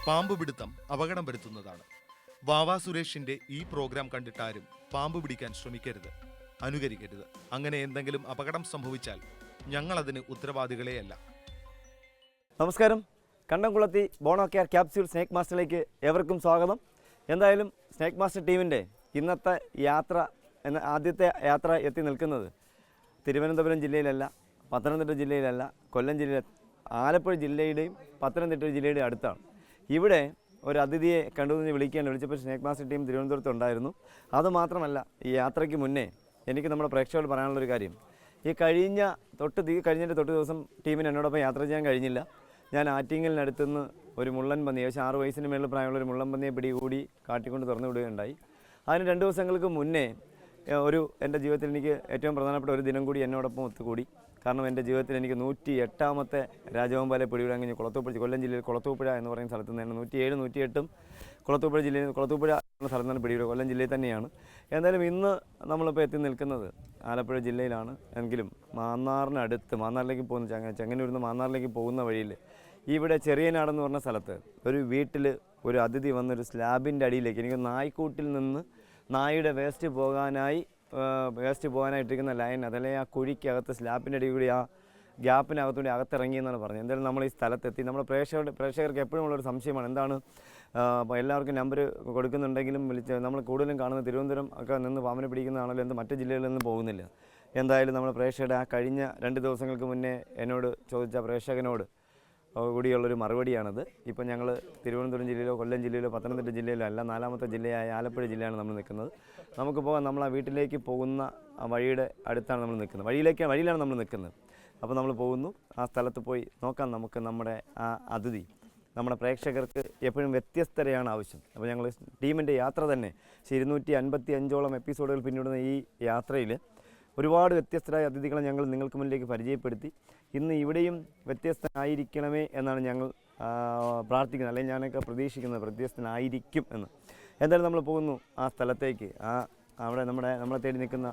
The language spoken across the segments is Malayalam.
പാമ്പ് പിടുത്തം അപകടം വരുത്തുന്നതാണ്. വാവാ സുരേഷിന്റെ ഈ പ്രോഗ്രാം കണ്ടിട്ടാരും പാമ്പ് പിടിക്കാൻ ശ്രമിക്കരുത്, അനുകരിക്കരുത്. അങ്ങനെ എന്തെങ്കിലും അപകടം സംഭവിച്ചാൽ ഞങ്ങൾ അതിന് ഉത്തരവാദികളെയല്ല. നമസ്കാരം. കണ്ടംകുളത്തി ബോണോ കെയർ ക്യാപ്സ്യൂൾ സ്നേക്ക് മാസ്റ്ററിലേക്ക് ഏവർക്കും സ്വാഗതം. എന്തായാലും സ്നേക്ക് മാസ്റ്റർ ടീമിൻ്റെ ഇന്നത്തെ യാത്ര ആദ്യത്തെ യാത്ര എത്തി നിൽക്കുന്നത് തിരുവനന്തപുരം ജില്ലയിലല്ല, പത്തനംതിട്ട ജില്ലയിലല്ല, കൊല്ലം ജില്ലയിലെ ആലപ്പുഴ ജില്ലയുടെയും പത്തനംതിട്ട ജില്ലയുടെയും അടുത്താണ്. ഇവിടെ ഒരു അതിഥിയെ കണ്ടുവന്ന് വിളിച്ചപ്പോൾ സ്നേക്ക് മാസ്റ്റർ ടീം തിരുവനന്തപുരത്ത് ഉണ്ടായിരുന്നു. അതുമാത്രമല്ല, ഈ യാത്രയ്ക്ക് മുന്നേ എനിക്ക് നമ്മുടെ പ്രേക്ഷകരോട് പറയാനുള്ളൊരു കാര്യം, ഈ കഴിഞ്ഞതിൻ്റെ തൊട്ട് ദിവസം ടീമിന് എന്നോടൊപ്പം യാത്ര ചെയ്യാൻ കഴിഞ്ഞില്ല. ഞാൻ ആറ്റിങ്ങലിനടുത്തുനിന്ന് ഒരു മുള്ളൻ പന്നി, ഏകദേശം 6 വയസ്സിന് മേളിൽ പ്രായമുള്ള ഒരു മുള്ളൻ പന്നിയെ പിടികൂടി കാട്ടിക്കൊണ്ട് തുറന്നു വിടുകയുണ്ടായി. അതിന് 2 ദിവസങ്ങൾക്ക് മുന്നേ എൻ്റെ ജീവിതത്തിൽ എനിക്ക് ഏറ്റവും പ്രധാനപ്പെട്ട ഒരു ദിനം കൂടി എന്നോടൊപ്പം ഒത്തുകൂടി. കാരണം എൻ്റെ ജീവിതത്തിൽ എനിക്ക് 108ാമത്തെ രാജവെമ്പാലയെ പിടികൂടാൻ കഴിഞ്ഞു. കൊല്ലം ജില്ലയിൽ കുളത്തൂപ്പുഴ എന്ന് പറയുന്ന സ്ഥലത്ത് നിന്ന് 107, 108ഉം കുളത്തൂപ്പുഴ എന്ന സ്ഥലത്ത് നിന്ന് പിടികൂടുക കൊല്ലം ജില്ലയിൽ തന്നെയാണ്. എന്തായാലും ഇന്ന് നമ്മളിപ്പോൾ എത്തി നിൽക്കുന്നത് ആലപ്പുഴ ജില്ലയിലാണ്. എങ്കിലും മാന്നാറിലേക്ക് പോകുന്ന ചെങ്ങന്നൂരിൽ നിന്ന് മാന്നാറിലേക്ക് പോകുന്ന വഴിയിൽ ഇവിടെ ചെറിയനാടെന്ന് പറഞ്ഞ സ്ഥലത്ത് ഒരു വീട്ടിൽ ഒരു അതിഥി വന്നൊരു സ്ലാബിൻ്റെ അടിയിലേക്ക്, എനിക്ക് നായ്ക്കൂട്ടിൽ നിന്ന് നായയുടെ വേസ്റ്റ് പോകാനായിട്ടിരിക്കുന്ന ലൈൻ, അതല്ലേ ആ കുഴിക്കകത്ത് സ്ലാബിൻ്റെ അടിയിൽ കൂടി ആ ഗ്യാപ്പിനകത്തൂടി അകത്തിറങ്ങിയെന്നാണ് പറഞ്ഞത്. എന്തായാലും നമ്മൾ ഈ സ്ഥലത്തെത്തി. നമ്മുടെ പ്രേക്ഷകർക്ക് എപ്പോഴും ഉള്ളൊരു സംശയമാണ്, എന്താണ് എല്ലാവർക്കും നമ്പർ കൊടുക്കുന്നുണ്ടെങ്കിലും നമ്മൾ കൂടുതലും കാണുന്ന തിരുവനന്തപുരം ഒക്കെ നിന്ന് പാമ്പിനെ പിടിക്കുന്നതാണല്ലോ, എന്ത് മറ്റു ജില്ലകളിൽ നിന്ന് പോകുന്നില്ല. എന്തായാലും നമ്മുടെ പ്രേക്ഷകരുടെ ആ കഴിഞ്ഞ 2 ദിവസങ്ങൾക്ക് മുന്നേ എന്നോട് ചോദിച്ച പ്രേക്ഷകനോട് കൂടിയുള്ളൊരു മറുപടിയാണത്. ഇപ്പം ഞങ്ങൾ തിരുവനന്തപുരം ജില്ലയിലോ കൊല്ലം ജില്ലയിലോ പത്തനംതിട്ട ജില്ലയിലോ അല്ല, 4ാമത്തെ ജില്ലയായ ആലപ്പുഴ ജില്ലയാണ് നമ്മൾ നിൽക്കുന്നത്. നമുക്ക് പോകാം. നമ്മൾ ആ വീട്ടിലേക്ക് പോകുന്ന വഴിയുടെ അടുത്താണ് നമ്മൾ നിൽക്കുന്നത്, വഴിയിലാണ് നമ്മൾ നിൽക്കുന്നത്. അപ്പോൾ നമ്മൾ പോകുന്നു. ആ സ്ഥലത്ത് പോയി നോക്കാം. നമുക്ക് നമ്മുടെ ആ അതിഥി, നമ്മുടെ പ്രേക്ഷകർക്ക് എപ്പോഴും വ്യത്യസ്തതയാണ് ആവശ്യം. അപ്പോൾ ഞങ്ങൾ ടീമിൻ്റെ യാത്ര തന്നെ 255ഓളം എപ്പിസോഡുകൾ പിന്നിടുന്ന ഈ യാത്രയിൽ ഒരുപാട് വ്യത്യസ്തരായ അതിഥികളെ ഞങ്ങൾ നിങ്ങൾക്ക് മുന്നിലേക്ക് പരിചയപ്പെടുത്തി. ഇന്ന് ഇവിടെയും വ്യത്യസ്തനായിരിക്കണമേ എന്നാണ് ഞങ്ങൾ പ്രാർത്ഥിക്കുന്നത്, അല്ലെങ്കിൽ ഞാനൊക്കെ പ്രതീക്ഷിക്കുന്നത് വ്യത്യസ്തനായിരിക്കും എന്ന്. എന്തായാലും നമ്മൾ പോകുന്നു ആ സ്ഥലത്തേക്ക്. അവിടെ നമ്മളെ തേടി നിൽക്കുന്ന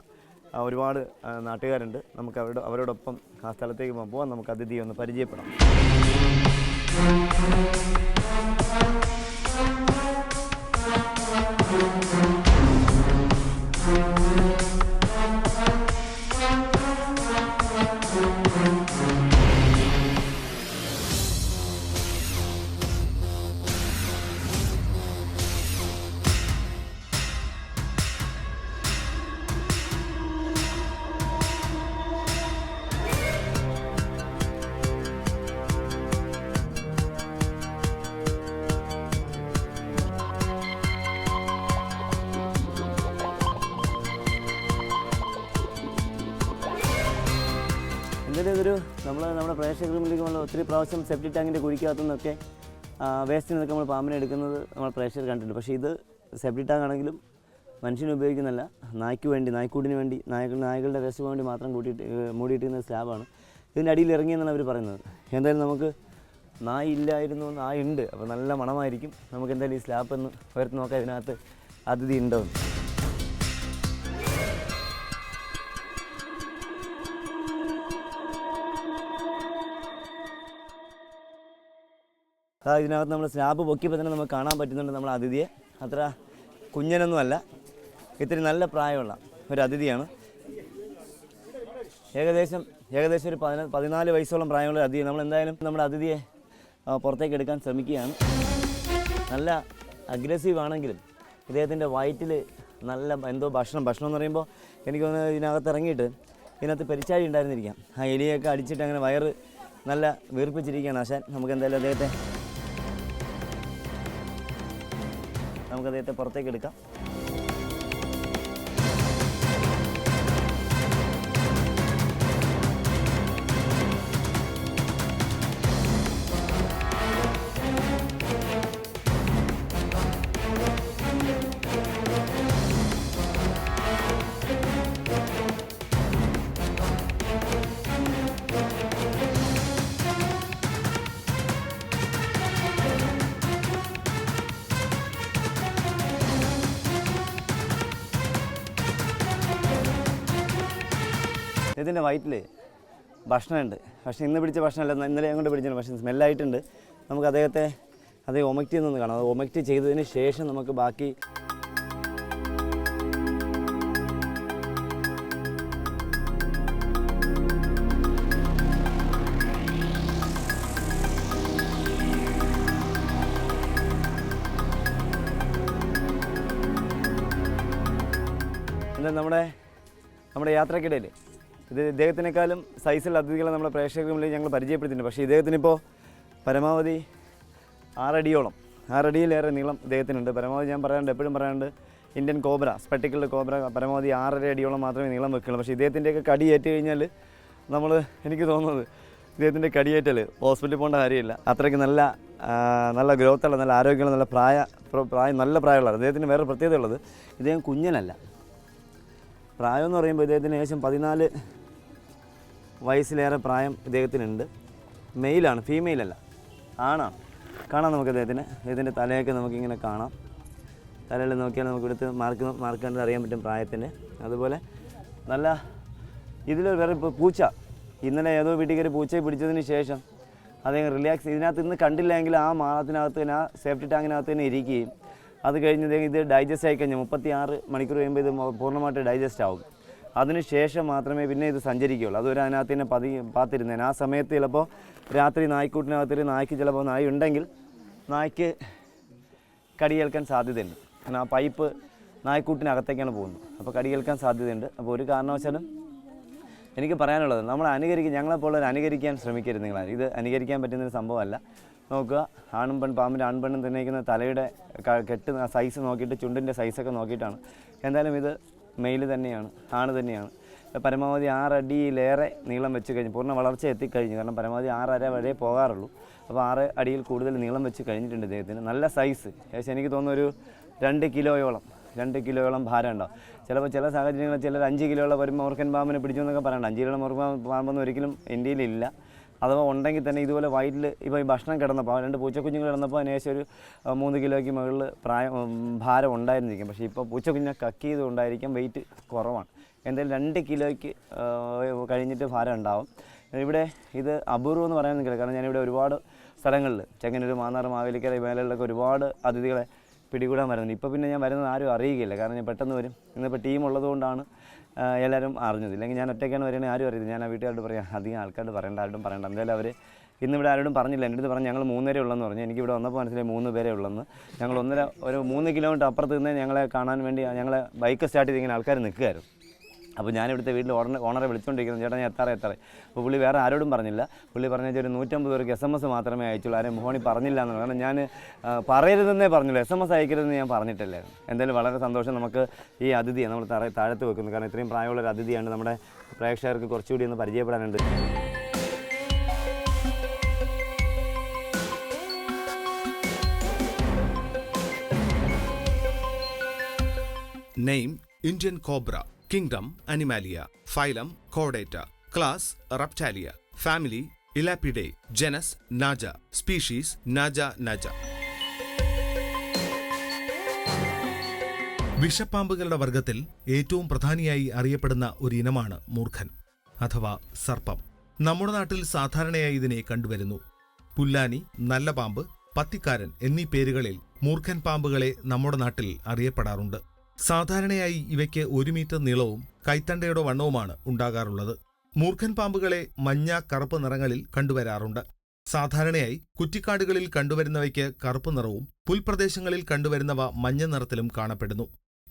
ഒരുപാട് നാട്ടുകാരുണ്ട്. നമുക്ക് അവരോടൊപ്പം ആ സ്ഥലത്തേക്ക് പോകാം. നമുക്ക് അതിഥിയെ ഒന്ന് പരിചയപ്പെടാം. ഇതൊരു നമ്മുടെ പ്രേക്ഷകർക്ക് മുന്നിലേക്ക് നമ്മൾ ഒത്തിരി പ്രാവശ്യം സെപ്റ്റി ടാങ്കിൻ്റെ കുഴിക്കകത്തു നിന്നൊക്കെ വേസ്റ്റിൽ നിന്നൊക്കെ നമ്മൾ പാമ്പിനെ എടുക്കുന്നത് നമ്മൾ പ്രേക്ഷകർ കണ്ടിട്ടുണ്ട്. പക്ഷേ ഇത് സെപ്റ്റി ടാങ്ക് ആണെങ്കിലും മനുഷ്യന് ഉപയോഗിക്കുന്നതല്ല, നായ്ക്കൂടിന് വേണ്ടി നായ്ക്കളുടെ വേസ്റ്റ് വേണ്ടി മാത്രം മൂടിയിട്ടിരുന്ന സ്ലാബാണ്. ഇതിൻ്റെ അടിയിൽ ഇറങ്ങിയെന്നാണ് അവർ പറയുന്നത്. എന്തായാലും നമുക്ക് നായുണ്ട്, അപ്പോൾ നല്ല മണമായിരിക്കും. നമുക്ക് എന്തായാലും ഈ സ്ലാബ് ഒന്ന് ഉയർത്തി നോക്കാം, ഇതിനകത്ത് അതിഥി ഉണ്ടോ. ഇതിനകത്ത് നമ്മൾ സ്ലാബ് പൊക്കിയപ്പോൾ തന്നെ നമുക്ക് കാണാൻ പറ്റുന്നുണ്ട് നമ്മുടെ അതിഥിയെ. അത്ര കുഞ്ഞനൊന്നുമല്ല, ഇത്തിരി നല്ല പ്രായമുള്ള ഒരു അതിഥിയാണ്. ഏകദേശം ഒരു 14 വയസ്സോളം പ്രായമുള്ള അതിഥി. നമ്മളെന്തായാലും നമ്മുടെ അതിഥിയെ പുറത്തേക്ക് എടുക്കാൻ ശ്രമിക്കുകയാണ്. നല്ല അഗ്രസീവ് ആണെങ്കിലും ഇദ്ദേഹത്തിൻ്റെ വയറ്റിൽ നല്ല എന്തോ ഭക്ഷണം എന്ന് പറയുമ്പോൾ എനിക്ക് തോന്നുന്നത് ഇതിനകത്ത് ഇറങ്ങിയിട്ട് ഇതിനകത്ത് പെരിച്ചാഴി ഉണ്ടായിരുന്നിരിക്കാം. ആ എലിയൊക്കെ അടിച്ചിട്ട് അങ്ങനെ വയറ് നല്ല വീർപ്പിച്ചിരിക്കുകയാണ് ആശാൻ. നമുക്കെന്തായാലും അദ്ദേഹത്തെ പുറത്തേക്ക് എടുക്കാം. ഇതിൻ്റെ വയറ്റിൽ ഭക്ഷണമുണ്ട്. പക്ഷേ ഇന്ന് പിടിച്ച ഭക്ഷണമല്ല, ഇന്നലെ അങ്ങോട്ട് പിടിച്ചിട്ടുണ്ട്. പക്ഷേ സ്മെല്ലായിട്ടുണ്ട്. നമുക്ക് അദ്ദേഹത്തെ അത് ഒമക്റ്റ് നിന്ന് കാണാം. അത് ഒമക്റ്റ് ചെയ്തതിന് ശേഷം നമുക്ക് ബാക്കി എന്താ നമ്മുടെ യാത്രക്കിടയിൽ ഇദ്ദേഹത്തിനേക്കാളും സൈസുള്ള അതിഥികളെ നമ്മുടെ പ്രേക്ഷകരുടെ മുന്നിൽ ഞങ്ങൾ പരിചയപ്പെടുത്തിയിട്ടുണ്ട്. പക്ഷേ ഇദ്ദേഹത്തിനിപ്പോൾ പരമാവധി 6 അടിയോളം 6 അടിയിലേറെ നീളം ഇദ്ദേഹത്തിനുണ്ട്. പരമാവധി ഞാൻ എപ്പോഴും പറയാറുണ്ട് ഇന്ത്യൻ കോബ്ര, സ്പെക്ടിക്കിൾഡ് കോബ്ര പരമാവധി 6.5 അടിയോളം മാത്രമേ നീളം വെക്കുള്ളൂ. പക്ഷേ ഇദ്ദേഹത്തിൻ്റെയൊക്കെ കടിയേറ്റ് കഴിഞ്ഞാൽ എനിക്ക് തോന്നുന്നത് ഇദ്ദേഹത്തിൻ്റെ കടിയേറ്റൽ ഹോസ്പിറ്റലിൽ പോകേണ്ട കാര്യമില്ല. അത്രയ്ക്ക് നല്ല ഗ്രോത്തുള്ള, നല്ല ആരോഗ്യമുള്ള, നല്ല പ്രായമുള്ളത്. അദ്ദേഹത്തിന് വേറെ പ്രത്യേകത ഉള്ളത്, ഇദ്ദേഹം കുഞ്ഞനല്ല. പ്രായം എന്ന് പറയുമ്പോൾ ഇദ്ദേഹത്തിന് ഏകദേശം 14 വയസ്സിലേറെ പ്രായം ഇദ്ദേഹത്തിനുണ്ട്. മെയിലാണ്, ഫീമെയിലല്ല, ആണാണ്. കാണാം നമുക്ക് ഇദ്ദേഹത്തിൻ്റെ തലയൊക്കെ നമുക്കിങ്ങനെ കാണാം. തലയിൽ നോക്കിയാൽ നമുക്ക് ഇവിടുത്തെ മാർക്ക് കണ്ട് അറിയാൻ പറ്റും പ്രായത്തിൻ്റെ. അതുപോലെ നല്ല ഇതിൽ വേറെ ഇപ്പോൾ പൂച്ച, ഇന്നലെ ഏതോ വീട്ടിൽ കയറി പൂച്ചയെ പിടിച്ചതിന് ശേഷം അദ്ദേഹം റിലാക്സ്, ഇതിനകത്ത് ഇന്ന് കണ്ടില്ലെങ്കിൽ ആ മാളത്തിനകത്ത് തന്നെ, ആ സേഫ്റ്റി ടാങ്കിനകത്ത് തന്നെ ഇരിക്കുകയും അത് കഴിഞ്ഞ് ഇത് ഡൈജസ്റ്റ് ആയി കഴിഞ്ഞാൽ 36 മണിക്കൂർ കഴിയുമ്പോൾ ഇത് പൂർണ്ണമായിട്ട് ഡൈജസ്റ്റ് ആവും. അതിനുശേഷം മാത്രമേ പിന്നെ ഇത് സഞ്ചരിക്കുകയുള്ളൂ. അതുവരെ അതിനകത്ത് തന്നെ പാത്തിരുന്നേന്. ആ സമയത്ത് ചിലപ്പോൾ രാത്രി നായ്ക്കൂട്ടിനകത്തൊരു നായ്ക്ക് ചിലപ്പോൾ നായ ഉണ്ടെങ്കിൽ നായ്ക്ക് കടിയേൽക്കാൻ സാധ്യതയുണ്ട്. കാരണം ആ പൈപ്പ് നായ്ക്കൂട്ടിനകത്തേക്കാണ് പോകുന്നത്. അപ്പോൾ കടിയേൽക്കാൻ സാധ്യതയുണ്ട്. അപ്പോൾ ഒരു കാരണവശാലും എനിക്ക് പറയാനുള്ളത്, നമ്മൾ ഞങ്ങളെപ്പോലുള്ളവർ അനുകരിക്കാൻ ശ്രമിക്കരുത്. ഇത് അനുകരിക്കാൻ പറ്റുന്നൊരു സംഭവമല്ല. നോക്കുക, പാമ്പിൻ്റെ ആൺപെണ്ണും തിന്നേക്കുന്ന തലയുടെ കെട്ടുന്ന സൈസ് നോക്കിയിട്ട്, ചുണ്ടിൻ്റെ സൈസൊക്കെ നോക്കിയിട്ടാണ്. എന്തായാലും ഇത് മെയിൽ തന്നെയാണ്, ആണ് തന്നെയാണ്. പരമാവധി 6 അടിയിലേറെ നീളം വെച്ച് കഴിഞ്ഞ് പൂർണ്ണ വളർച്ച എത്തിക്കഴിഞ്ഞു. കാരണം പരമാവധി 6.5 വരെ പോകാറുള്ളൂ. അപ്പോൾ 6 അടിയിൽ കൂടുതൽ നീളം വെച്ച് കഴിഞ്ഞിട്ടുണ്ട് ഇദ്ദേഹത്തിന്. നല്ല സൈസ്, ഏകദേശം എനിക്ക് തോന്നുന്നു ഒരു 2 കിലോയോളം ഭാരം ഉണ്ടാവും. ചിലപ്പോൾ ചില സാഹചര്യങ്ങളിൽ ചിലർ 5 കിലോയുള്ള ഒരു മൂർഖൻ പാമ്പിനെ പിടിച്ചു എന്നൊക്കെ പറയണ്ട. 5 കിലോയുള്ള മൂർഖൻ പാമ്പൊന്നും ഒരിക്കലും ഇന്ത്യയിലില്ല. അഥവാ ഉണ്ടെങ്കിൽ തന്നെ ഇതുപോലെ വയറ്റിൽ ഇപ്പോൾ ഈ ഭക്ഷണം കിടന്നപ്പോൾ 2 പൂച്ചക്കുഞ്ഞുങ്ങൾ കിടന്നപ്പോൾ അതിനേശം ഒരു 3 കിലോയ്ക്ക് മുകളിൽ ഭാരം ഉണ്ടായിരുന്നിരിക്കും. പക്ഷേ ഇപ്പോൾ പൂച്ചക്കുഞ്ഞിനെ കക്കിയത് കൊണ്ടായിരിക്കും വെയിറ്റ് കുറവാണ്. എന്തായാലും 2 കിലോയ്ക്ക് കഴിഞ്ഞിട്ട് ഭാരം ഉണ്ടാവും. ഇവിടെ ഇത് അപൂർവം എന്ന് പറയാൻ നിൽക്കില്ല. കാരണം ഞാനിവിടെ ഒരുപാട് സ്ഥലങ്ങളിൽ, ചെങ്ങന്നൂർ, മാന്നാർ, മാവേലിക്കര മേഖലകളിലൊക്കെ ഒരുപാട് അതിഥികളെ പിടികൂടാൻ വരുന്നുണ്ട്. ഇപ്പോൾ പിന്നെ ഞാൻ വരുന്നത് ആരും അറിയുകയില്ല. കാരണം ഞാൻ പെട്ടെന്ന് വരും. ഇന്നിപ്പോൾ ടീം ഉള്ളതുകൊണ്ടാണ് എല്ലാവരും അറിഞ്ഞത്. ഇല്ലെങ്കിൽ ഞാൻ ഒറ്റയ്ക്കാണ് വരുന്നത്, ആരും അറിയില്ല. ഞാൻ ആ വീട്ടുകാരോട് പറയാം, അധികം ആൾക്കാരോട് ആരോടും പറയണ്ട. എന്തായാലും അവർ ഇന്നിവിടെ ആരോടും പറഞ്ഞില്ല. എൻ്റെ അടുത്ത് പറഞ്ഞു ഞങ്ങൾ 3 പേരേ ഉള്ളെന്ന് പറഞ്ഞു. എനിക്കിവിടെ വന്നപ്പോൾ മനസ്സിലായി 3 പേരേ ഉള്ളെന്ന്. ഞങ്ങൾ ഒരു 3 കിലോമീറ്റർ അപ്പുറത്ത് നിന്ന് ഞങ്ങളെ കാണാൻ വേണ്ടി ഞങ്ങളെ ബൈക്ക് സ്റ്റാർട്ട് ചെയ്ത് ഇങ്ങനെ ആൾക്കാർ നിൽക്കുകയായിരുന്നു. അപ്പോൾ ഞാനിവിടുത്തെ വീട്ടിൽ ഓണറെ വിളിച്ചുകൊണ്ടിരിക്കുന്നത്, ചേട്ടാ ഞാൻ എത്താറേ. അപ്പോൾ പുള്ളി വേറെ ആരോടും പറഞ്ഞില്ല. പുള്ളി പറഞ്ഞാൽ ഒരു 150 പേർക്ക് SMS മാത്രമേ അയച്ചുള്ളൂ. ആരെയും ഫോണിൽ പറഞ്ഞില്ല എന്ന്. കാരണം ഞാൻ പറയരുതെന്നേ പറഞ്ഞുള്ളൂ, SMS അയക്കരുതെന്ന് ഞാൻ പറഞ്ഞിട്ടില്ലായിരുന്നു. എന്തായാലും വളരെ സന്തോഷം. നമുക്ക് ഈ അതിഥിയെ നമ്മൾ താഴത്ത് വെക്കുന്നു. കാരണം ഇത്രയും പ്രായമുള്ളൊരു അതിഥിയാണ്. നമ്മുടെ പ്രേക്ഷകർക്ക് കുറച്ചുകൂടി ഒന്ന് പരിചയപ്പെടാനുണ്ട്. Name Indian cobra. Kingdom Animalia. Phylum Chordata. Class Reptalia. Family Elapidae. Genus Naja. Species Naja naja. വിഷപ്പാമ്പുകളുടെ വർഗത്തിൽ ഏറ്റവും പ്രധാനിയായി അറിയപ്പെടുന്ന ഒരു ഇനമാണ് മൂർഖൻ അഥവാ സർപ്പം. നമ്മുടെ നാട്ടിൽ സാധാരണയായി ഇതിനെ കണ്ടുവരുന്നു. പുല്ലാനി, നല്ല പാമ്പ്, പത്തിക്കാരൻ എന്നീ പേരുകളിൽ മൂർഖൻ പാമ്പുകളെ നമ്മുടെ നാട്ടിൽ അറിയപ്പെടാറുണ്ട്. സാധാരണയായി ഇവയ്ക്ക് 1 മീറ്റർ നീളവും കൈത്തണ്ടയുടെ വണ്ണവുമാണ് ഉണ്ടാകാറുള്ളത്. മൂർഖൻ പാമ്പുകളെ മഞ്ഞ, കറുപ്പ് നിറങ്ങളിൽ കണ്ടുവരാറുണ്ട്. സാധാരണയായി കുറ്റിക്കാടുകളിൽ കണ്ടുവരുന്നവയ്ക്ക് കറുപ്പ് നിറവും പുൽപ്രദേശങ്ങളിൽ കണ്ടുവരുന്നവ മഞ്ഞ നിറത്തിലും കാണപ്പെടുന്നു.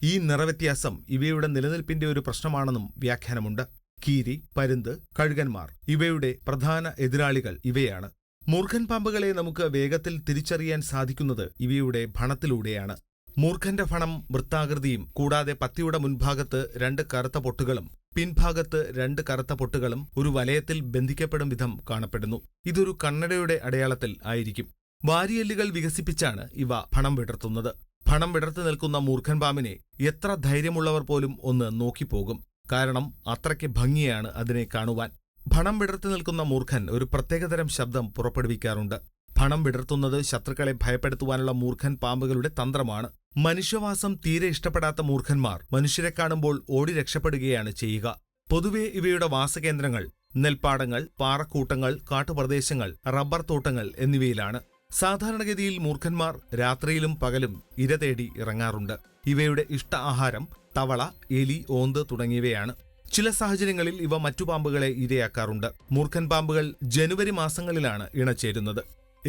ഈ നിറവ്യത്യാസം ഇവയുടെ നിലനിൽപ്പിന്റെ ഒരു പ്രശ്നമാണെന്നും വ്യാഖ്യാനമുണ്ട്. കീരി, പരുന്ത്, കഴുകന്മാർ ഇവയുടെ പ്രധാന എതിരാളികൾ ഇവയാണ്. മൂർഖൻ പാമ്പുകളെ നമുക്ക് വേഗത്തിൽ തിരിച്ചറിയാൻ സാധിക്കുന്നത് ഇവയുടെ ഭണത്തിലൂടെയാണ്. മൂർഖന്റെ ഭണം വൃത്താകൃതിയും കൂടാതെ പത്തിയുടെ മുൻഭാഗത്ത് 2 കറുത്ത പൊട്ടുകളും പിൻഭാഗത്ത് 2 കറുത്ത പൊട്ടുകളും ഒരു വലയത്തിൽ ബന്ധിക്കപ്പെടും വിധം കാണപ്പെടുന്നു. ഇതൊരു കണ്ണടയുടെ അടയാളത്തിൽ ആയിരിക്കും. വാരിയെല്ലുകൾ വികസിപ്പിച്ചാണ് ഇവ ഭണം വിടർത്തുന്നത്. ഭണം വിടർത്തി നിൽക്കുന്ന മൂർഖൻ പാമ്പിനെ എത്ര ധൈര്യമുള്ളവർ പോലും ഒന്ന് നോക്കിപ്പോകും. കാരണം അത്രയ്ക്ക് ഭംഗിയാണ് അതിനെ കാണുവാൻ. ഭണം വിടർത്തി നിൽക്കുന്ന മൂർഖൻ ഒരു പ്രത്യേകതരം ശബ്ദം പുറപ്പെടുവിക്കാറുണ്ട്. ഭണം വിടർത്തുന്നത് ശത്രുക്കളെ ഭയപ്പെടുത്തുവാനുള്ള മൂർഖൻ പാമ്പുകളുടെ തന്ത്രമാണ്. മനുഷ്യവാസം തീരെ ഇഷ്ടപ്പെടാത്ത മൂർഖന്മാർ മനുഷ്യരെ കാണുമ്പോൾ ഓടി രക്ഷപ്പെടുകയാണ് ചെയ്യുക. പൊതുവെ ഇവയുടെ വാസകേന്ദ്രങ്ങൾ നെൽപ്പാടങ്ങൾ, പാറക്കൂട്ടങ്ങൾ, കാട്ടുപ്രദേശങ്ങൾ, റബ്ബർ തോട്ടങ്ങൾ എന്നിവയിലാണ്. സാധാരണഗതിയിൽ മൂർഖന്മാർ രാത്രിയിലും പകലും ഇര തേടി ഇറങ്ങാറുണ്ട്. ഇവയുടെ ഇഷ്ട ആഹാരം തവള, എലി, ഓന്ത് തുടങ്ങിയവയാണ്. ചില സാഹചര്യങ്ങളിൽ ഇവ മറ്റു പാമ്പുകളെ ഇരയാക്കാറുണ്ട്. മൂർഖൻ പാമ്പുകൾ ജനുവരി മാസങ്ങളിലാണ് ഇണചേരുന്നത്.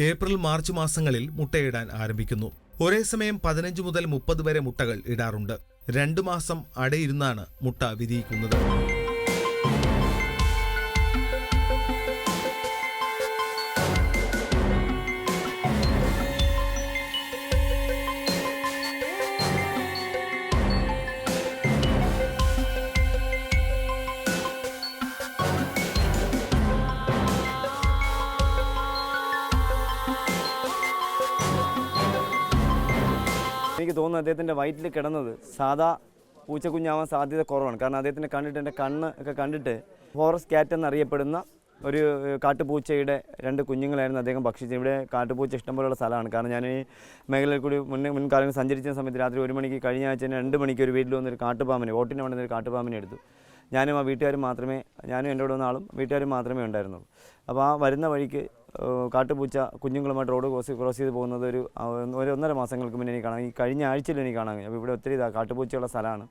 ഏപ്രിൽ, മാർച്ച് മാസങ്ങളിൽ മുട്ടയിടാൻ ആരംഭിക്കുന്നു. ഒരേ സമയം 15 മുതൽ 30 വരെ മുട്ടകൾ ഇടാറുണ്ട്. 2 മാസം അടയിരുന്നാണ് മുട്ട വിരിയിക്കുന്നത്. എനിക്ക് തോന്നുന്നു അദ്ദേഹത്തിൻ്റെ വയറ്റിൽ കിടന്നത് സാധാ പൂച്ചക്കുഞ്ഞാവാൻ സാധ്യത കുറവാണ്. കാരണം അദ്ദേഹത്തിനെ കണ്ടിട്ട് എൻ്റെ കണ്ണ് ഒക്കെ കണ്ടിട്ട് ഫോറസ്റ്റ് ക്യാറ്റ് എന്നറിയപ്പെടുന്ന ഒരു കാട്ടുപൂച്ചയുടെ 2 കുഞ്ഞുങ്ങളായിരുന്നു അദ്ദേഹം ഭക്ഷിച്ചത്. ഇവിടെ കാട്ടുപൂച്ച ഇഷ്ടംപോലെയുള്ള സ്ഥലമാണ്. കാരണം ഞാൻ ഈ മേഖലയിൽ കൂടി മുൻകാലങ്ങളിൽ സഞ്ചരിച്ച സമയത്ത് രാത്രി 1 മണിക്ക്, കഴിഞ്ഞ ആഴ്ച 2 മണിക്ക് ഒരു വീട്ടിൽ വന്നൊരു കാട്ടുപാമ്പിനെ, വോട്ടിന് വേണ്ടുന്ന ഒരു കാട്ടുപാമ്പിനെ എടുത്തു. ഞാനും ആ വീട്ടുകാരും മാത്രമേ, ഞാനും എൻ്റെ കൂടെ വന്ന ആളും വീട്ടുകാരും മാത്രമേ ഉണ്ടായിരുന്നുള്ളൂ. അപ്പോൾ ആ വരുന്ന വഴിക്ക് കാട്ടുപൂച്ച കുഞ്ഞുങ്ങളുമായിട്ട് റോഡ് ക്രോസ് ചെയ്ത് പോകുന്നത് ഒരു 1.5 മാസങ്ങൾക്ക് മുന്നേ എനിക്ക് കാണാം. ഈ കഴിഞ്ഞ ആഴ്ചയിൽ എനിക്ക് കാണാൻ കഴിയും. അപ്പോൾ ഇവിടെ ഒത്തിരി കാട്ടുപൂച്ചയുള്ള സ്ഥലമാണ്.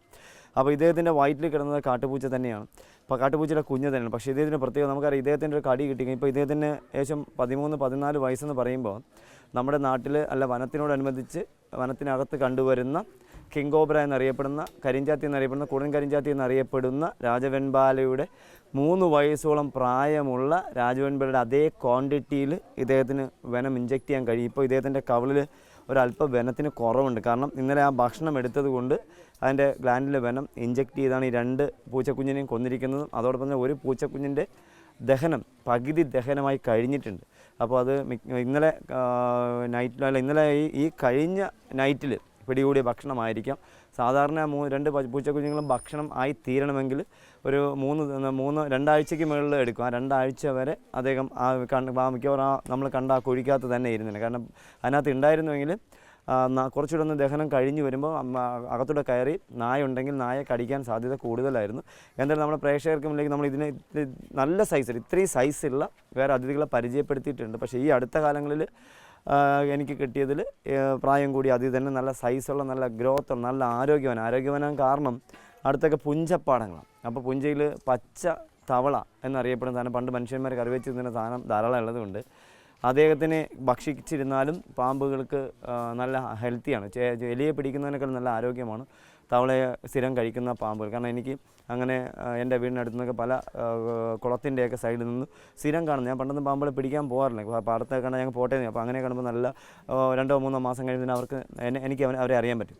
അപ്പോൾ ഇദ്ദേഹത്തിൻ്റെ വയറ്റിൽ കിടന്നത് കാട്ടുപൂച്ച തന്നെയാണ്. അപ്പോൾ കാട്ടുപൂച്ചയുടെ കുഞ്ഞ് തന്നെയാണ്. പക്ഷേ ഇദ്ദേഹത്തിൻ്റെ പ്രത്യേകം നമുക്കറിയാം, ഇദ്ദേഹത്തിൻ്റെ ഒരു കടി കിട്ടി. ഇപ്പോൾ ഇദ്ദേഹത്തിന് ഏകദേശം 13-14 വയസ്സെന്ന് പറയുമ്പോൾ നമ്മുടെ നാട്ടിൽ അല്ല വനത്തിനോടനുബന്ധിച്ച് വനത്തിനകത്ത് കണ്ടുവരുന്ന കിങ് കോബ്ര എന്നറിയപ്പെടുന്ന, കരിഞ്ചാത്തി എന്നറിയപ്പെടുന്ന, കുടൻ കരിഞ്ചാത്തി എന്നറിയപ്പെടുന്ന രാജവെൺപാലയുടെ 3 വയസ്സോളം പ്രായമുള്ള രാജവെൺപാലയുടെ അതേ ക്വാണ്ടിറ്റിയിൽ ഇദ്ദേഹത്തിന് വെനം ഇഞ്ചെക്ട് ചെയ്യാൻ കഴിയും. ഇപ്പോൾ ഇദ്ദേഹത്തിൻ്റെ കവിളിൽ ഒരല്പം വെനത്തിന് കുറവുണ്ട്. കാരണം ഇന്നലെ ആ ഭക്ഷണം എടുത്തത് കൊണ്ട് അതിൻ്റെ ഗ്ലാൻഡിലെ വെനം ഇഞ്ചെക്ട് ചെയ്താണ് ഈ 2 പൂച്ചക്കുഞ്ഞിനെയും കൊന്നിരിക്കുന്നതും. അതോടൊപ്പം തന്നെ ഒരു പൂച്ചക്കുഞ്ഞിൻ്റെ ദഹനം പകുതി ദഹനമായി കഴിഞ്ഞിട്ടുണ്ട്. അപ്പോൾ അത് ഇന്നലെ നൈറ്റിൽ, അല്ല ഇന്നലെ ഈ കഴിഞ്ഞ നൈറ്റിൽ പിടികൂടിയ ഭക്ഷണമായിരിക്കാം. സാധാരണ 2 പൂച്ചക്കുഞ്ഞുങ്ങളും ഭക്ഷണം ആയി തീരണമെങ്കിൽ ഒരു 2 ആഴ്ചയ്ക്ക് മുകളിൽ എടുക്കും. ആ 2 ആഴ്ച വരെ അദ്ദേഹം മിക്കവാറും നമ്മൾ കണ്ട ആ കുഴിക്കകത്ത് തന്നെ ഇരുന്നില്ല. കാരണം അതിനകത്ത് ഉണ്ടായിരുന്നുവെങ്കിൽ കുറച്ചുകൂടെ ഒന്ന് ദഹനം കഴിഞ്ഞ് വരുമ്പോൾ അകത്തൂടെ കയറി നായ ഉണ്ടെങ്കിൽ നായെ കടിക്കാൻ സാധ്യത കൂടുതലായിരുന്നു. എന്തായാലും നമ്മുടെ പ്രേക്ഷകർക്ക് മുന്നിലേക്ക് നമ്മൾ ഇതിനെ നല്ല സൈസിൽ, ഇത്രയും സൈസുള്ള വേറെ അതിഥികളെ പരിചയപ്പെടുത്തിയിട്ടുണ്ട്. പക്ഷേ ഈ അടുത്ത കാലങ്ങളിൽ എനിക്ക് കിട്ടിയതിൽ പ്രായം കൂടി അതിൽ തന്നെ നല്ല സൈസുള്ള, നല്ല ഗ്രോത്ത്, നല്ല ആരോഗ്യവാനാൻ കാരണം അടുത്തൊക്കെ പുഞ്ചപ്പാടങ്ങളാണ്. അപ്പോൾ പുഞ്ചയിൽ പച്ച തവള എന്നറിയപ്പെടുന്ന സാധനം, പണ്ട് മനുഷ്യന്മാർ കറി വെച്ച് തിന്നുന്ന സാധനം ധാരാളം ഉള്ളതുകൊണ്ട് അദ്ദേഹത്തിനെ ഭക്ഷിച്ചിരുന്നാലും പാമ്പുകൾക്ക് നല്ല ഹെൽത്തിയാണ്. എലിയെ പിടിക്കുന്നതിനേക്കാൾ നല്ല ആരോഗ്യമാണ് തവളയെ സ്ഥിരം കഴിക്കുന്ന പാമ്പുകൾ. കാരണം എനിക്ക് അങ്ങനെ എൻ്റെ വീടിനടുത്ത് നിന്നൊക്കെ പല കുളത്തിൻ്റെയൊക്കെ സൈഡിൽ നിന്ന് സ്ഥിരം കാണുന്നു. ഞാൻ പണ്ടൊന്നും പാമ്പുകളെ പിടിക്കാൻ പോകാറില്ല. പാടത്തെ കണ്ടാൽ ഞങ്ങൾ പോട്ടെ. അപ്പോൾ അങ്ങനെ കാണുമ്പോൾ നല്ല 2-3 മാസം കഴിയുന്നതിന് എനിക്ക് അവരെ അറിയാൻ പറ്റും.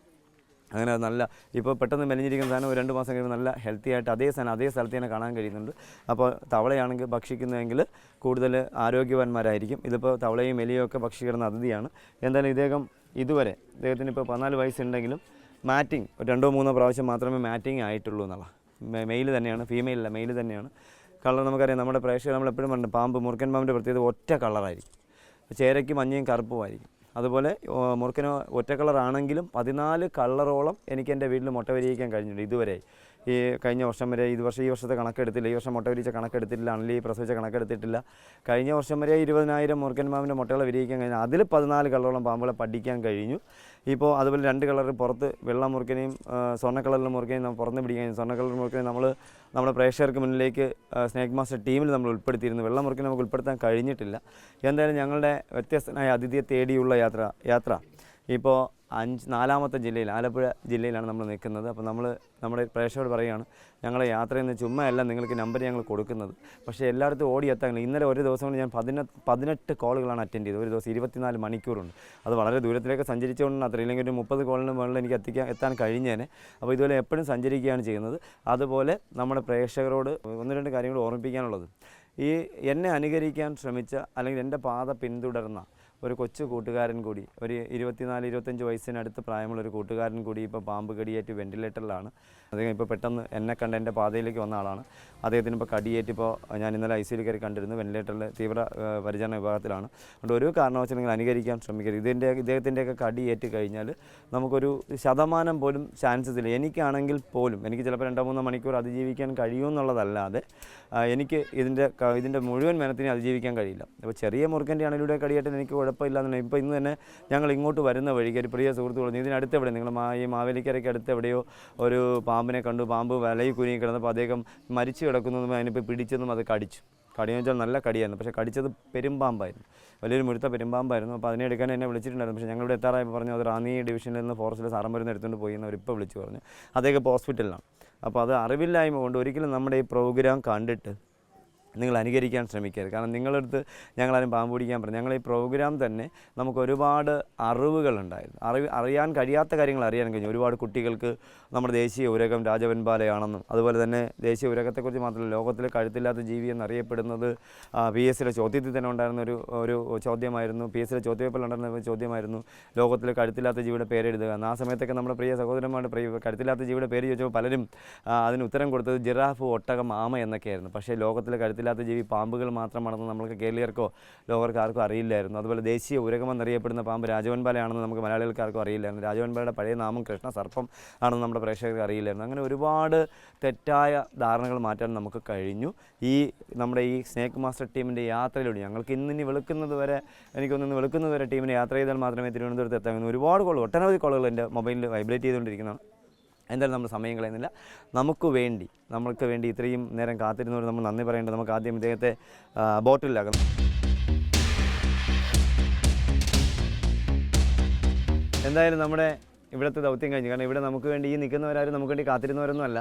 അങ്ങനെ നല്ല ഇപ്പോൾ പെട്ടെന്ന് മെലിഞ്ഞിരിക്കുന്ന സാധനം 2 മാസം കഴിയുമ്പോൾ നല്ല ഹെൽത്തി ആയിട്ട് അതേ സ്ഥലത്ത് തന്നെ കാണാൻ കഴിയുന്നുണ്ട്. അപ്പോൾ തവളയാണെങ്കിൽ ഭക്ഷിക്കുന്നതെങ്കിൽ കൂടുതൽ ആരോഗ്യവാന്മാരായിരിക്കും. ഇതിപ്പോൾ തവളയും എലിയും ഒക്കെ ഭക്ഷിക്കുന്ന അതിഥിയാണ്. എന്തായാലും ഇദ്ദേഹത്തിന് ഇപ്പോൾ 14 വയസ്സുണ്ടെങ്കിലും മാറ്റിംഗ് 2-3 പ്രാവശ്യം മാത്രമേ മാറ്റിംഗ് ആയിട്ടുള്ളൂ എന്നുള്ള. മെയിൽ തന്നെയാണ്, ഫീമെയിലല്ല, മെയിൽ തന്നെയാണ്. കളർ നമുക്കറിയാം. നമ്മുടെ പ്രേക്ഷകർ നമ്മളെപ്പോഴും പറഞ്ഞു മൂർഖൻ പാമ്പിൻ്റെ പ്രത്യേകത ഒറ്റ കളറായിരിക്കും. ചേരയ്ക്ക് മഞ്ഞയും കറുപ്പുമായിരിക്കും. അതുപോലെ മൂർഖന് ഒറ്റ കളറാണെങ്കിലും 14 കളറോളം എനിക്ക് എൻ്റെ വീട്ടിൽ മുട്ട വിരിയിക്കാൻ കഴിഞ്ഞിട്ടുണ്ട് ഇതുവരെ. ഈ കഴിഞ്ഞ വർഷം വരെ, ഈ വർഷത്തെ കണക്കെടുത്തില്ല, ഈ വർഷം മുട്ട വിരിയിച്ച കണക്കെടുത്തിട്ടില്ല, അണലി പ്രസവിച്ച കണക്കെടുത്തിട്ടില്ല. കഴിഞ്ഞ വർഷം വരെ 20,000 മൂർഖൻ പാമ്പിൻ്റെ മുട്ടകളെ വിരിയിക്കാൻ കഴിഞ്ഞു. അതിൽ 14 കളറോളം പാമ്പുകളെ പഠിക്കാൻ കഴിഞ്ഞു. ഇപ്പോൾ അതുപോലെ 2 കളർ പുറത്ത്, വെള്ള മൂർഖനെയും സ്വർണ്ണ കളറിലെ മൂർഖനെയും നമ്മൾ പുറത്ത് പിടിക്കാൻ. സ്വർണ്ണ കളർ മൂർഖനെ നമ്മുടെ പ്രേക്ഷകർക്ക് മുന്നിലേക്ക് സ്നേക് മാസ്റ്റർ ടീമിൽ നമ്മൾ ഉൾപ്പെടുത്തിയിരുന്നു. വെള്ള മൂർഖനെ നമുക്ക് ഉൾപ്പെടുത്താൻ കഴിഞ്ഞിട്ടില്ല. എന്തായാലും ഞങ്ങളുടെ വ്യത്യസ്തനായ അതിഥിയെ തേടിയുള്ള യാത്ര ഇപ്പോൾ 4ാമത്തെ ജില്ലയിൽ, ആലപ്പുഴ ജില്ലയിലാണ് നമ്മൾ നിൽക്കുന്നത്. അപ്പോൾ നമ്മുടെ പ്രേക്ഷകരോട് പറയുകയാണ്, ഞങ്ങളെ യാത്രയിൽ നിന്ന് ചുമ്മാ അല്ല നിങ്ങൾക്ക് നമ്പർ ഞങ്ങൾ കൊടുക്കുന്നത്, പക്ഷേ എല്ലായിടത്തും ഓടി എത്താൻ. ഇന്നലെ ഒരു ദിവസം കൊണ്ട് ഞാൻ 18 കോളുകളാണ് അറ്റൻഡ് ചെയ്തത്. ഒരു ദിവസം 24 മണിക്കൂറുണ്ട്. അത് വളരെ ദൂരത്തിലേക്ക് സഞ്ചരിച്ചുകൊണ്ടാണ് അത്ര, ഇല്ലെങ്കിൽ ഒരു 30 കോളിന് മുകളിൽ എനിക്ക് എത്താൻ കഴിഞ്ഞേനെ. അപ്പോൾ ഇതുപോലെ എപ്പോഴും സഞ്ചരിക്കുകയാണ് ചെയ്യുന്നത്. അതുപോലെ നമ്മുടെ പ്രേക്ഷകരോട് 1-2 കാര്യങ്ങൾ ഓർമ്മിപ്പിക്കാനുള്ളത്, ഈ എന്നെ അനുകരിക്കാൻ ശ്രമിച്ച അല്ലെങ്കിൽ എൻ്റെ പാത പിന്തുടർന്ന ഒരു കൊച്ചു കൂട്ടുകാരൻ കൂടി, ഒരു 24-25 വയസ്സിനടുത്ത് പ്രായമുള്ളൊരു കൂട്ടുകാരൻ കൂടി ഇപ്പോൾ പാമ്പ് കടിയേറ്റ് വെൻറ്റിലേറ്ററിലാണ്. അദ്ദേഹം ഇപ്പോൾ പെട്ടെന്ന് എന്നെ കണ്ട് എൻ്റെ പാതയിലേക്ക് വന്ന ആളാണ്. അദ്ദേഹത്തിന് ഇപ്പോൾ കടിയേറ്റ്, ഇപ്പോൾ ഞാൻ ഇന്നലെ ICUയിൽ കയറി കണ്ടിരുന്നു. വെൻറ്റിലേറ്ററിൽ തീവ്ര പരിചരണ വിഭാഗത്തിലാണ്. അതുകൊണ്ട് ഒരു കാരണവശാലും നിങ്ങൾ അനുകരിക്കാൻ ശ്രമിക്കരുത്. ഇദ്ദേഹത്തിൻ്റെയൊക്കെ കടിയേറ്റ് കഴിഞ്ഞാൽ നമുക്കൊരു ശതമാനം പോലും ചാൻസസ് ഇല്ല. എനിക്കാണെങ്കിൽ പോലും എനിക്ക് ചിലപ്പോൾ 2-3 മണിക്കൂർ അതിജീവിക്കാൻ കഴിയുമെന്നുള്ളതല്ലാതെ എനിക്ക് ഇതിൻ്റെ മുഴുവൻ മെനത്തിനെ അതിജീവിക്കാൻ കഴിയില്ല. അപ്പോൾ ചെറിയ മുറുക്കൻ്റെ ആണെങ്കിലും കടിയേറ്റാൽ എനിക്ക് കുഴപ്പമില്ലാന്ന്. ഇപ്പോൾ ഇന്ന് തന്നെ ഞങ്ങൾ ഇങ്ങോട്ട് വരുന്ന വഴിക്ക് ഒരു പ്രിയ സുഹൃത്ത് പറഞ്ഞു, ഇതിനടുത്ത് എവിടെ നിങ്ങൾ ഈ മാവേലിക്കരയ്ക്ക് അടുത്ത് എവിടെയോ ഒരു പാമ്പിനെ കണ്ടു, പാമ്പ് വലയിൽ കുരുങ്ങി കിടന്നപ്പോൾ അദ്ദേഹം മരിച്ചു കിടക്കുന്നതും അതിനിപ്പോൾ പിടിച്ചതും അത് കടിച്ചു. കടിയെന്ന് വെച്ചാൽ നല്ല കടിയായിരുന്നു, പക്ഷേ കടിച്ചത് പെരുമ്പാമ്പായിരുന്നു, വലിയൊരു മുഴുത്ത പെരുമ്പാമ്പായിരുന്നു. അപ്പോൾ അതിനെ എടുക്കാൻ എന്നെ വിളിച്ചിട്ടുണ്ടായിരുന്നു. പക്ഷേ ഞങ്ങളിവിടെ എത്താറായപ്പോൾ പറഞ്ഞു അത് റാന്നി ഡിവിഷനിൽ നിന്ന് ഫോറസ്റ്റിലെ സാറന്മാരുന്ന് എടുത്തുകൊണ്ട് പോയി എന്ന് അവരിപ്പോൾ വിളിച്ചു പറഞ്ഞു. അദ്ദേഹം ഇപ്പോൾ ഹോസ്പിറ്റലിലാണ്. അപ്പോൾ അത് അറിവില്ലായ്മ കൊണ്ട് ഒരിക്കലും നമ്മുടെ ഈ പ്രോഗ്രാം കണ്ടിട്ട് നിങ്ങൾ അനുകരിക്കാൻ ശ്രമിക്കരുത്. കാരണം നിങ്ങളടുത്ത് ഞങ്ങളാരും പാമ്പ് പിടിക്കാൻ പറഞ്ഞു. ഞങ്ങൾ ഈ പ്രോഗ്രാം തന്നെ നമുക്ക് ഒരുപാട് അറിവുകളുണ്ടായിരുന്നു. അറിയാൻ കഴിയാത്ത കാര്യങ്ങൾ അറിയാൻ കഴിഞ്ഞു. ഒരുപാട് കുട്ടികൾക്ക് നമ്മുടെ ദേശീയ ഉരകം രാജവെൻപാലയാണെന്നും അതുപോലെ തന്നെ ദേശീയ ഉരകത്തെക്കുറിച്ച് മാത്രമല്ല ലോകത്തിലെ കഴുത്തില്ലാത്ത ജീവി എന്നറിയപ്പെടുന്നത് PSCയുടെ ചോദ്യത്തിൽ തന്നെ ഉണ്ടായിരുന്ന ഒരു ചോദ്യമായിരുന്നു. PSCയുടെ ചോദ്യപേപ്പറിൽ ഉണ്ടായിരുന്ന ഒരു ചോദ്യമായിരുന്നു ലോകത്തിലെ കഴുത്തില്ലാത്ത ജീവിയുടെ പേരെഴുതുക എന്ന്. ആ സമയത്തൊക്കെ നമ്മുടെ പ്രിയ സഹോദരന്മാരുടെ കഴുത്തില്ലാത്ത ജീവിയുടെ പേര് ചോദിച്ചപ്പോൾ പലരും അതിന് ഉത്തരം കൊടുത്തത് ജിറാഫ്, ഒട്ടകം, ആമ എന്നൊക്കെയായിരുന്നു. പക്ഷേ ലോകത്തിലെ കഴുത്തില്ലാത്ത ജീവി പാമ്പുകൾ മാത്രമാണെന്ന് നമ്മൾക്ക് കേരളീയർക്കോ ലോകർക്ക് ആർക്കും അറിയില്ലായിരുന്നു. അതുപോലെ ദേശീയ ഉരകമെന്നറിയപ്പെടുന്ന പാമ്പ് രാജവെൻപാലയാണെന്ന് നമുക്ക് മലയാളികൾക്കാർക്കും അറിയില്ലായിരുന്നു. രാജവെൻപാലയുടെ പഴയ നാമം കൃഷ്ണ സർപ്പം ആണെന്ന് നമ്മുടെ പ്രേക്ഷകർക്ക് അറിയില്ലായിരുന്നു. അങ്ങനെ ഒരുപാട് തെറ്റായ ധാരണകൾ മാറ്റാൻ നമുക്ക് കഴിഞ്ഞു. നമ്മുടെ ഈ സ്നേക്ക് മാസ്റ്റർ ടീമിൻ്റെ യാത്രയിലൂടെ ഞങ്ങൾക്ക് ഇന്നിനി വെളുക്കുന്നത് വരെ വെളുക്കുന്നത് വരെ ടീമിന് യാത്ര ചെയ്താൽ മാത്രമേ തിരുവനന്തപുരത്ത് എത്താൻ. ഒരുപാട് ഒട്ടനവധി കോളുകൾ എൻ്റെ മൊബൈലിൽ വൈബ്രേറ്റ് ചെയ്തുകൊണ്ടിരിക്കുന്നതാണ്. എന്തായാലും നമ്മൾ സമയം കളയുന്നില്ല. നമ്മൾക്ക് വേണ്ടി ഇത്രയും നേരം കാത്തിരുന്നവർ നമ്മൾ നന്ദി പറയേണ്ടത്. നമുക്ക് ആദ്യം ഇദ്ദേഹത്തെ ബോട്ടിലാക്കണം. എന്തായാലും നമ്മുടെ ഇവിടുത്തെ ദൗത്യം കഴിഞ്ഞു. കാരണം ഇവിടെ നമുക്ക് വേണ്ടി ഈ നിൽക്കുന്നവരാരും നമുക്ക് വേണ്ടി കാത്തിരുന്നവരൊന്നും അല്ല.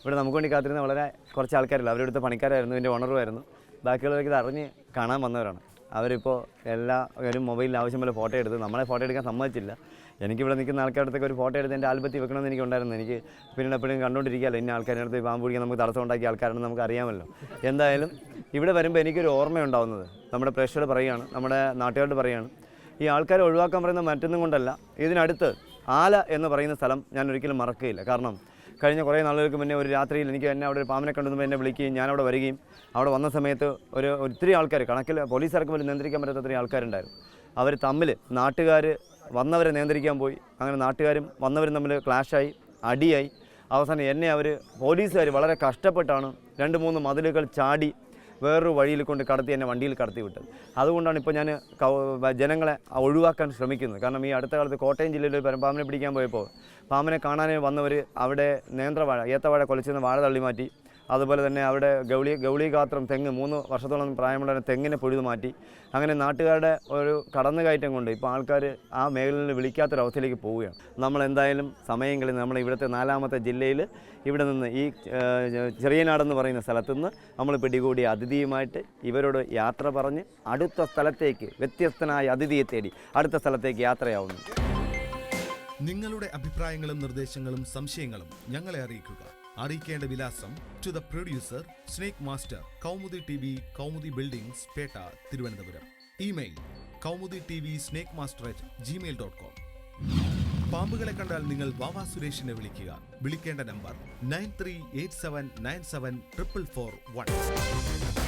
ഇവിടെ നമുക്ക് വേണ്ടി കാത്തിരുന്ന വളരെ കുറച്ച് ആൾക്കാരില്ല. അവരെടുത്ത പണിക്കാരായിരുന്നു, ഇതിൻ്റെ ഓണറുമായിരുന്നു. ബാക്കിയുള്ളവർക്ക് ഇത് അറിഞ്ഞ് കാണാൻ വന്നവരാണ്. അവരിപ്പോൾ എല്ലാവരും മൊബൈലിൽ ആവശ്യം പോലെ ഫോട്ടോ എടുത്ത് നമ്മളെ ഫോട്ടോ എടുക്കാൻ സമ്മതിച്ചില്ല. എനിക്കിവിടെ നിൽക്കുന്ന ആൾക്കാരുടെ അടുത്തൊക്കെ ഒരു ഫോട്ടോ എടുത്ത് എൻ്റെ ആൽബത്തിൽ വെക്കണമെന്ന് എനിക്കുണ്ടായിരുന്നു. എനിക്ക് പിന്നീട് എപ്പോഴും കണ്ടുകൊണ്ടിരിക്കുകയല്ലോ ഇന്ന ആൾക്കാരുടെ അടുത്ത് പാമ്പ് പിടിക്കാൻ നമുക്ക് തടസ്സം ഉണ്ടാക്കിയ ആൾക്കാരാണെന്ന് നമുക്ക് അറിയാമല്ലോ. എന്തായാലും ഇവിടെ വരുമ്പോൾ എനിക്കൊരു ഓർമ്മയുണ്ടാവുന്നത് നമ്മുടെ പ്രേക്ഷകർ പറയുകയാണ്, നമ്മുടെ നാട്ടുകാരോട് പറയുകയാണ്, ഈ ആൾക്കാരെ ഒഴിവാക്കാൻ പറയുന്ന മറ്റൊന്നും കൊണ്ടല്ല, ഇതിനടുത്ത് ആല എന്ന് പറയുന്ന സ്ഥലം ഞാൻ ഒരിക്കലും മറക്കുകയില്ല. കാരണം കഴിഞ്ഞ കുറേ നാളുകൾക്ക് മുന്നേ ഒരു രാത്രിയിൽ എന്നെ അവിടെ ഒരു പാമ്പിനെ കണ്ടുമ്പോൾ എന്നെ വിളിക്കുകയും ഞാനവിടെ വരികയും അവിടെ വന്ന സമയത്ത് ഒത്തിരി ആൾക്കാർ, കണക്കിൽ പോലീസുകാർക്ക് പോലും നിയന്ത്രിക്കാൻ പറ്റാത്ത ഒത്തിരി ആൾക്കാരുണ്ടായിരുന്നു. അവർ തമ്മിൽ നാട്ടുകാർ വന്നവരെ നിയന്ത്രിക്കാൻ പോയി. അങ്ങനെ നാട്ടുകാരും വന്നവരും തമ്മിൽ ക്ലാഷായി, അടിയായി. അവസാനം എന്നെ പോലീസുകാർ വളരെ കഷ്ടപ്പെട്ടാണ് 2-3 മതിലുകൾ ചാടി വേറൊരു വഴിയിൽ കൊണ്ട് എന്നെ വണ്ടിയിൽ കടത്തി വിട്ടത്. അതുകൊണ്ടാണ് ഇപ്പോൾ ഞാൻ ജനങ്ങളെ ഒഴിവാക്കാൻ ശ്രമിക്കുന്നത്. കാരണം ഈ അടുത്ത കാലത്ത് കോട്ടയം ജില്ലയിൽ ഒരു പാമ്പിനെ പിടിക്കാൻ പോയപ്പോൾ പാമ്പിനെ കാണാൻ വന്നവർ അവിടെ നേന്ത്രവാഴ, ഏത്തവാഴ കൊലച്ചിരുന്ന വാഴ തള്ളി മാറ്റി. അതുപോലെ തന്നെ അവിടെ ഗൗളികാത്രം തെങ്ങ് 3 വർഷത്തോളം പ്രായമുള്ള തെങ്ങിനെ പൊഴുതു മാറ്റി. അങ്ങനെ നാട്ടുകാരുടെ ഒരു കടന്നുകയറ്റം കൊണ്ട് ഇപ്പോൾ ആൾക്കാർ ആ മേഖലയിൽ വിളിക്കാത്തൊരവസ്ഥയിലേക്ക് പോവുകയാണ്. നമ്മളെന്തായാലും സമയം കളി നമ്മൾ ഇവിടുത്തെ 4ാമത്തെ ജില്ലയിൽ ഇവിടെ നിന്ന് ഈ ചെറിയനാടെന്ന് പറയുന്ന സ്ഥലത്തു നിന്ന് നമ്മൾ പിടികൂടിയ അതിഥിയുമായിട്ട് ഇവരോട് യാത്ര പറഞ്ഞ് അടുത്ത സ്ഥലത്തേക്ക്, വ്യത്യസ്തനായ അതിഥിയെ തേടി അടുത്ത സ്ഥലത്തേക്ക് യാത്രയാവുന്നു. നിങ്ങളുടെ അഭിപ്രായങ്ങളും നിർദ്ദേശങ്ങളും സംശയങ്ങളും ഞങ്ങളെ അറിയിക്കുക. അറിയിക്കേണ്ട വിലാസം: to the producer, snake master, Kaumudi TV, Kaumudi buildings, Pettah, Thiruvananthapuram. Email kaumuditvsnakemaster@gmail.com. പാമ്പുകളെ കണ്ടാൽ നിങ്ങൾ വാവാ സുരേഷിനെ വിളിക്കുക. വിളിക്കേണ്ട നമ്പർ 9387974441.